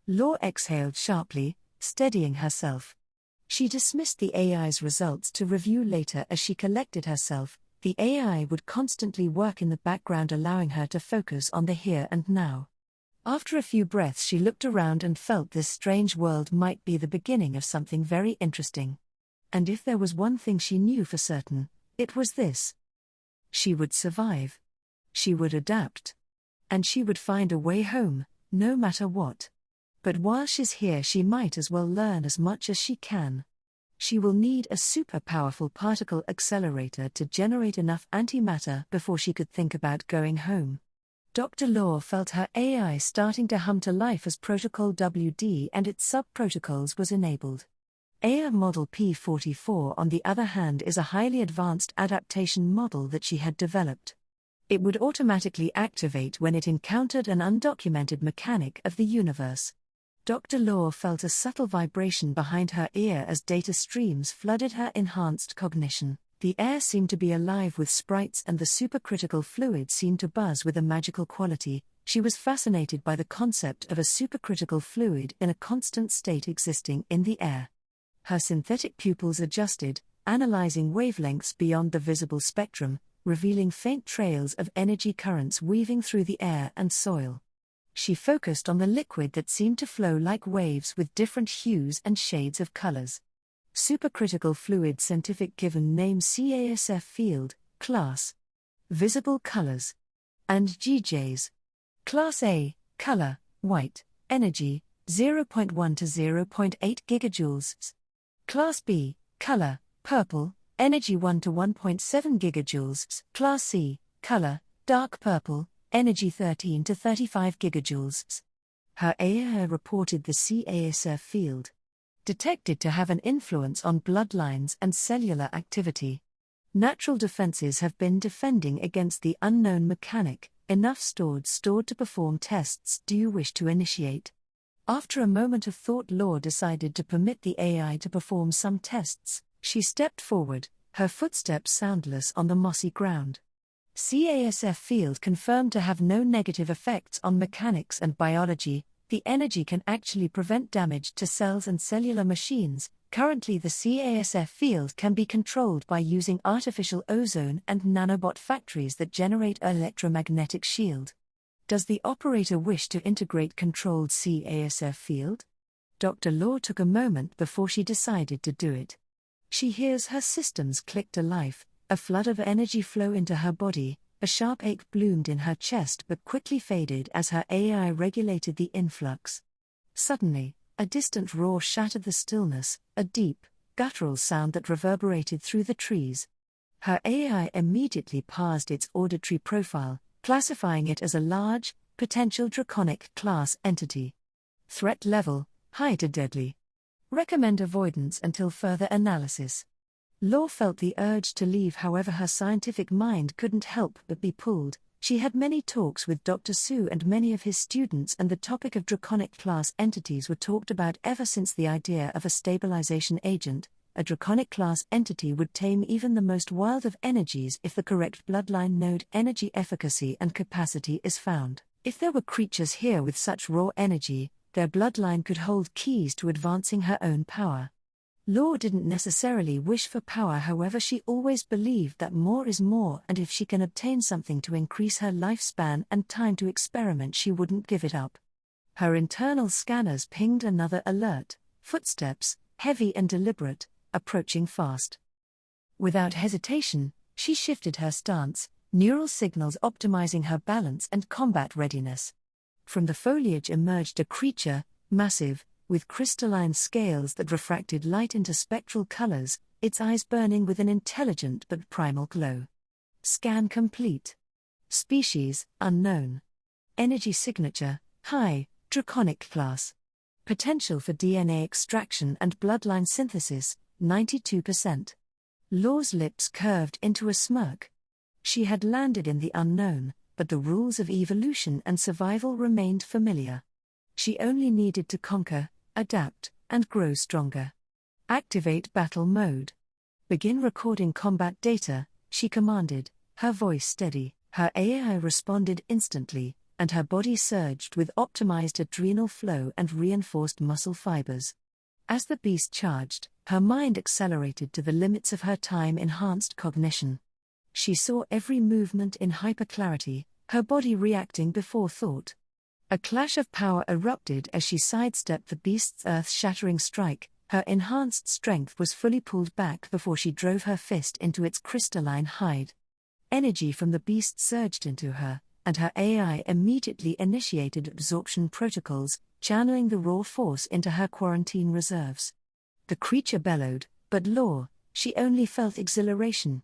Law exhaled sharply, steadying herself. She dismissed the AI's results to review later as she collected herself. The AI would constantly work in the background, allowing her to focus on the here and now. After a few breaths, she looked around and felt this strange world might be the beginning of something very interesting. And if there was one thing she knew for certain, it was this. She would survive. She would adapt. And she would find a way home, no matter what. But while she's here, she might as well learn as much as she can. She will need a super powerful particle accelerator to generate enough antimatter before she could think about going home. Dr. Law felt her AI starting to hum to life as Protocol WD and its sub-protocols was enabled. AI Model P44, on the other hand, is a highly advanced adaptation model that she had developed. It would automatically activate when it encountered an undocumented mechanic of the universe. Dr. Law felt a subtle vibration behind her ear as data streams flooded her enhanced cognition. The air seemed to be alive with sprites and the supercritical fluid seemed to buzz with a magical quality. She was fascinated by the concept of a supercritical fluid in a constant state existing in the air. Her synthetic pupils adjusted, analyzing wavelengths beyond the visible spectrum, revealing faint trails of energy currents weaving through the air and soil. She focused on the liquid that seemed to flow like waves with different hues and shades of colors. Supercritical fluid, scientific given name CASF field, class. Visible colors. And GJs. Class A, color, white, energy, 0.1 to 0.8 gigajoules. Class B, color, purple, energy 1 to 1.7 gigajoules. Class C, color, dark purple, energy 13 to 35 gigajoules. Her AI reported the CASF field detected to have an influence on bloodlines and cellular activity. Natural defenses have been defending against the unknown mechanic. Enough stored to perform tests. Do you wish to initiate? After a moment of thought, Law decided to permit the AI to perform some tests. She stepped forward, her footsteps soundless on the mossy ground. CASF field confirmed to have no negative effects on mechanics and biology. The energy can actually prevent damage to cells and cellular machines. Currently, the CASF field can be controlled by using artificial ozone and nanobot factories that generate an electromagnetic shield. Does the operator wish to integrate controlled CASF field? Dr. Law took a moment before she decided to do it. She hears her systems click to life, a flood of energy flow into her body. A sharp ache bloomed in her chest but quickly faded as her AI regulated the influx. Suddenly, a distant roar shattered the stillness, a deep, guttural sound that reverberated through the trees. Her AI immediately parsed its auditory profile, classifying it as a large, potential draconic class entity. Threat level, high to deadly. Recommend avoidance until further analysis. Law felt the urge to leave, however her scientific mind couldn't help but be pulled. She had many talks with Dr. Su and many of his students, and the topic of draconic class entities were talked about ever since. The idea of a stabilization agent, a draconic class entity, would tame even the most wild of energies if the correct bloodline node energy efficacy and capacity is found. If there were creatures here with such raw energy, their bloodline could hold keys to advancing her own power. Law didn't necessarily wish for power, however she always believed that more is more, and if she can obtain something to increase her lifespan and time to experiment, she wouldn't give it up. Her internal scanners pinged another alert: footsteps, heavy and deliberate, approaching fast. Without hesitation, she shifted her stance, neural signals optimizing her balance and combat readiness. From the foliage emerged a creature, massive, with crystalline scales that refracted light into spectral colors, its eyes burning with an intelligent but primal glow. Scan complete. Species, unknown. Energy signature, high, draconic class. Potential for DNA extraction and bloodline synthesis, 92%. Law's lips curved into a smirk. She had landed in the unknown, but the rules of evolution and survival remained familiar. She only needed to conquer, adapt, and grow stronger. Activate battle mode. Begin recording combat data, she commanded, her voice steady. Her AI responded instantly, and her body surged with optimized adrenal flow and reinforced muscle fibers. As the beast charged, her mind accelerated to the limits of her time-enhanced cognition. She saw every movement in hyperclarity, her body reacting before thought. A clash of power erupted as she sidestepped the beast's earth-shattering strike. Her enhanced strength was fully pulled back before she drove her fist into its crystalline hide. Energy from the beast surged into her, and her AI immediately initiated absorption protocols, channeling the raw force into her quarantine reserves. The creature bellowed, but she only felt exhilaration.